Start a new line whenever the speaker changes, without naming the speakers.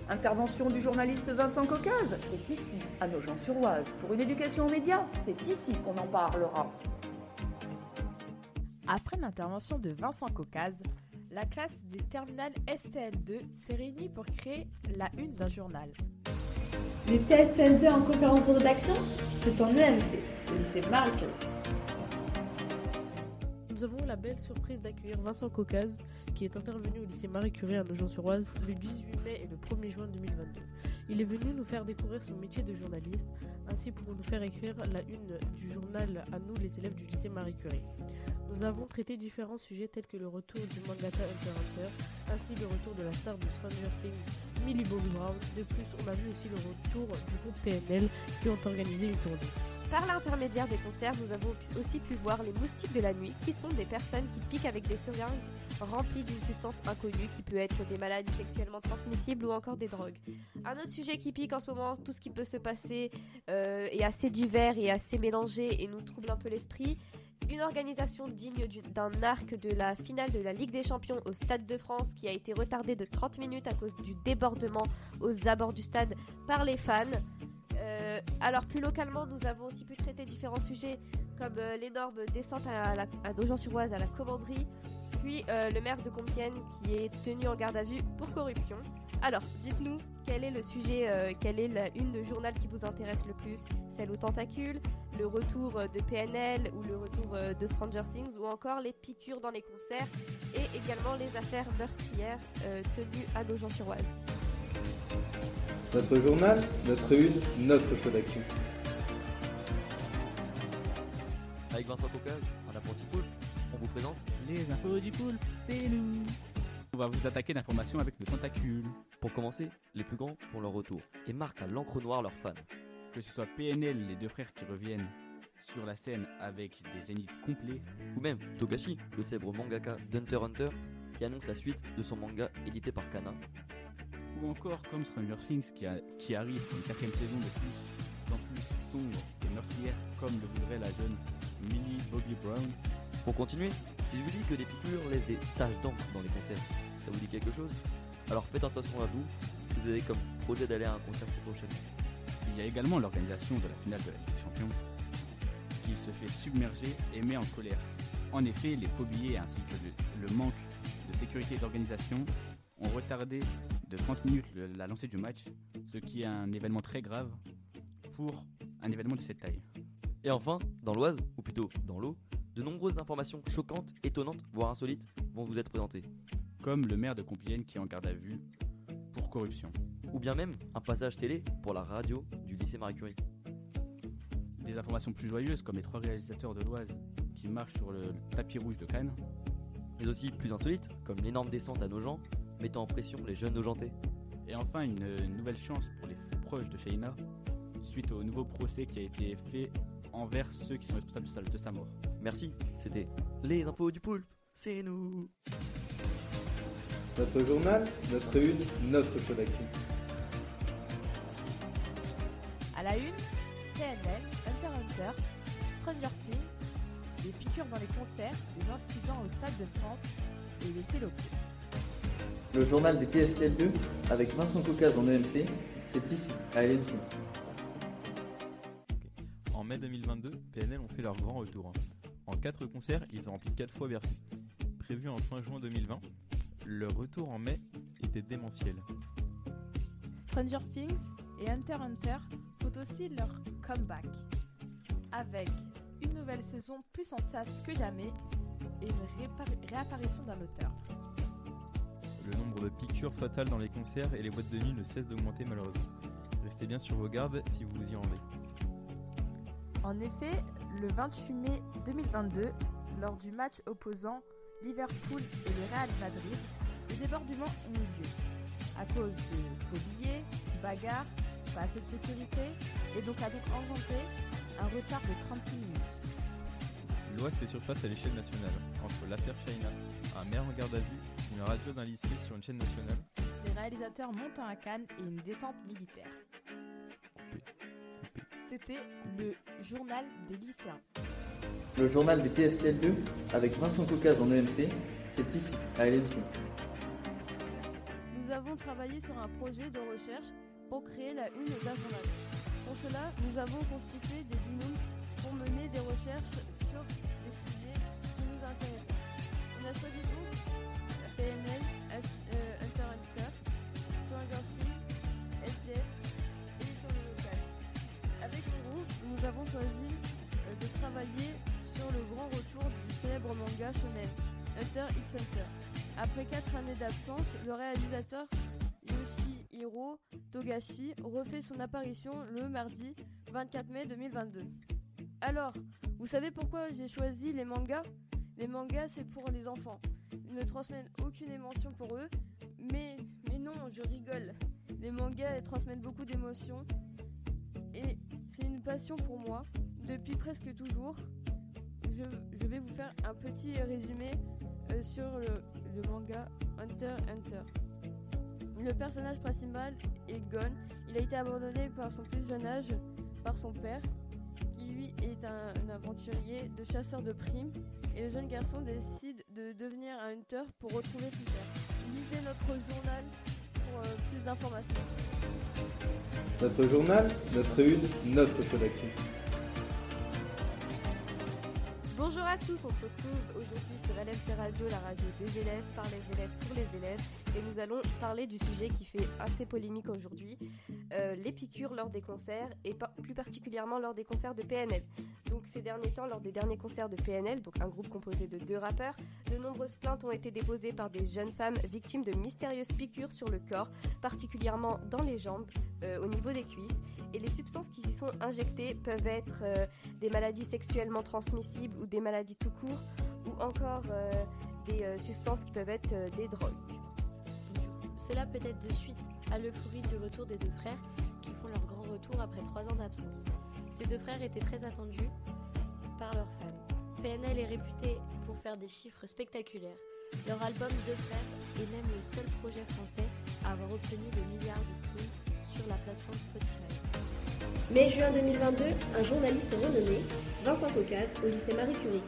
Intervention du journaliste Vincent Caucase, c'est ici, à Nogent-sur-Oise. Pour une éducation aux médias, c'est ici qu'on en parlera.
Après l'intervention de Vincent Caucase, la classe des terminales STL2 s'est réunie pour créer la une d'un journal.
Les TSL2 en conférence de rédaction, c'est en EMC, le lycée Marie-Curie.
Nous avons la belle surprise d'accueillir Vincent Caucase, qui est intervenu au lycée Marie-Curie à Nogent-sur-Oise le 18 mai et le 1er juin 2022. Il est venu nous faire découvrir son métier de journaliste, ainsi pour nous faire écrire la une du journal à nous, les élèves du lycée Marie-Curie. Nous avons traité différents sujets tels que le retour du mangaka Hunter x Hunter, ainsi le retour de la star de Stranger Things, Millie Bobby Brown. De plus, on a vu aussi le retour du groupe PNL qui ont organisé une tournée.
Par l'intermédiaire des concerts, nous avons aussi pu voir les moustiques de la nuit, qui sont des personnes qui piquent avec des seringues remplies d'une substance inconnue, qui peut être des maladies sexuellement transmissibles ou encore des drogues. Un autre sujet qui pique en ce moment, tout ce qui peut se passer est assez divers et assez mélangé et nous trouble un peu l'esprit. Une organisation digne d'un arc de la finale de la Ligue des Champions au Stade de France qui a été retardée de 30 minutes à cause du débordement aux abords du stade par les fans. Alors plus localement, nous avons aussi pu traiter différents sujets comme l'énorme descente à Nogent-sur-Oise à la commanderie, puis le maire de Compiègne qui est tenu en garde à vue pour corruption. Alors, dites-nous, quel est le sujet, quelle est la une de journal qui vous intéresse le plus? Celle aux tentacules, le retour de PNL ou le retour de Stranger Things ou encore les piqûres dans les concerts et également les affaires meurtrières tenues à Nogent-sur-Oise.
Notre journal, notre une, notre choix d'actu.
Avec Vincent Caucase, un apprenti poulpe, on vous présente
les infos du poulpe, c'est nous. On va vous attaquer d'informations avec nos tentacules.
Pour commencer, les plus grands font leur retour et marquent à l'encre noire leurs fans.
Que ce soit PNL, les deux frères qui reviennent sur la scène avec des zéniths complets,
ou même Togashi, le célèbre mangaka d'Hunter x Hunter, qui annonce la suite de son manga édité par Kana.
Ou encore comme Stranger Things qui arrive pour une 4ème saison de plus sombre et meurtrière comme le voudrait la jeune Millie Bobby Brown.
Pour continuer, si je vous dis que les piqûres laissent des taches d'encre dans les concerts, ça vous dit quelque chose? Alors faites attention à vous si vous avez comme projet d'aller à un concert prochainement.
Il y a également l'organisation de la finale de la Ligue des Champions qui se fait submerger et met en colère. En effet, les faux billets ainsi que le manque de sécurité et d'organisation ont retardé de 30 minutes la lancée du match, ce qui est un événement très grave pour un événement de cette taille.
Et enfin, dans l'Oise, ou plutôt dans l'eau, de nombreuses informations choquantes, étonnantes, voire insolites vont vous être présentées.
Comme le maire de Compiègne qui est en garde à vue pour corruption.
Ou bien même un passage télé pour la radio du lycée Marie-Curie.
Des informations plus joyeuses comme les 3 réalisateurs de l'Oise qui marchent sur le tapis rouge de Cannes.
Mais aussi plus insolites comme l'énorme descente à Nogent, mettant en pression les jeunes Nogentais.
Et enfin une nouvelle chance pour les proches de Shaina suite au nouveau procès qui a été fait envers ceux qui sont responsables de sa mort.
Merci, c'était les infos du poulpe, c'est nous.
Notre journal, notre une, notre choix d'actu.
À la une, PNL, Hunter x Hunter, Stranger Things, des piqûres dans les concerts, des incidents au Stade de France et les faits locaux.
Le journal des TSL2 avec Vincent Caucase en EMC, c'est ici, à LMC.
En mai 2022, PNL ont fait leur grand retour. En 4 concerts, ils ont rempli 4 fois Bercy. Prévu en fin juin 2020, leur retour en mai était démentiel.
Stranger Things et Hunter x Hunter font aussi leur comeback, avec une nouvelle saison plus en sas que jamais et une réapparition d'un auteur.
Le nombre de piqûres fatales dans les concerts et les boîtes de nuit ne cesse d'augmenter malheureusement. Restez bien sur vos gardes si vous vous y rendez.
En effet, le 28 mai 2022, lors du match opposant Liverpool et le Real Madrid, les débordements ont eu lieu à cause de faux billets, bagarres, pas assez de sécurité et donc a engendré un retard de 36 minutes.
L'Oise fait surface à l'échelle nationale, entre l'affaire Shaina, un maire en garde à vue, une radio d'un lycée sur une chaîne nationale,
des réalisateurs montant à Cannes et une descente militaire. C'était le journal des lycéens.
Le journal des TSL2 avec Vincent Caucase en EMC, c'est ici, à LMC.
Nous
avons travaillé sur un projet de recherche pour créer la une d'un journal. Pour cela, nous avons constitué des binômes pour mener des recherches sur des sujets qui nous intéressent. On a choisi donc PNL, Hunter Hunter, Stranger Things, SDF et sur le local. Avec le groupe, nous avons choisi de travailler sur le grand retour du célèbre manga shonen, Hunter x Hunter. Après 4 années d'absence, le réalisateur Yoshihiro Togashi refait son apparition le mardi 24 mai 2022. Alors, vous savez pourquoi j'ai choisi les mangas ? Les mangas, c'est pour les enfants. Ils ne transmettent aucune émotion pour eux, mais non, je rigole. Les mangas transmettent beaucoup d'émotions et c'est une passion pour moi. Depuis presque toujours, je vais vous faire un petit résumé sur le manga Hunter x Hunter. Le personnage principal est Gon. Il a été abandonné par son plus jeune âge par son père, qui lui est un aventurier de chasseur de primes, et le jeune garçon décide de devenir un hunter pour retrouver son père. Lisez notre journal pour plus d'informations.
Notre journal, notre une, notre show d'actu.
Bonjour à tous, on se retrouve aujourd'hui sur LMC Radio, la radio des élèves, par les élèves, pour les élèves, et nous allons parler du sujet qui fait assez polémique aujourd'hui, les piqûres lors des concerts, et plus particulièrement lors des concerts de PNL. Donc ces derniers temps, lors des derniers concerts de PNL, donc un groupe composé de 2 rappeurs, de nombreuses plaintes ont été déposées par des jeunes femmes victimes de mystérieuses piqûres sur le corps, particulièrement dans les jambes, au niveau des cuisses, et les substances qui y sont injectées peuvent être des maladies sexuellement transmissibles ou des maladies tout court, ou encore des substances qui peuvent être des drogues.
Cela peut être de suite à l'euphorie du retour des 2 frères qui font leur grand retour après 3 ans d'absence. Ces 2 frères étaient très attendus par leurs fans. PNL est réputé pour faire des chiffres spectaculaires. Leur album 2 frères est même le seul projet français à avoir obtenu le milliard de streams sur la plateforme Spotify.
Mai-juin 2022, un journaliste renommé, Vincent Caucase, au lycée Marie Curie.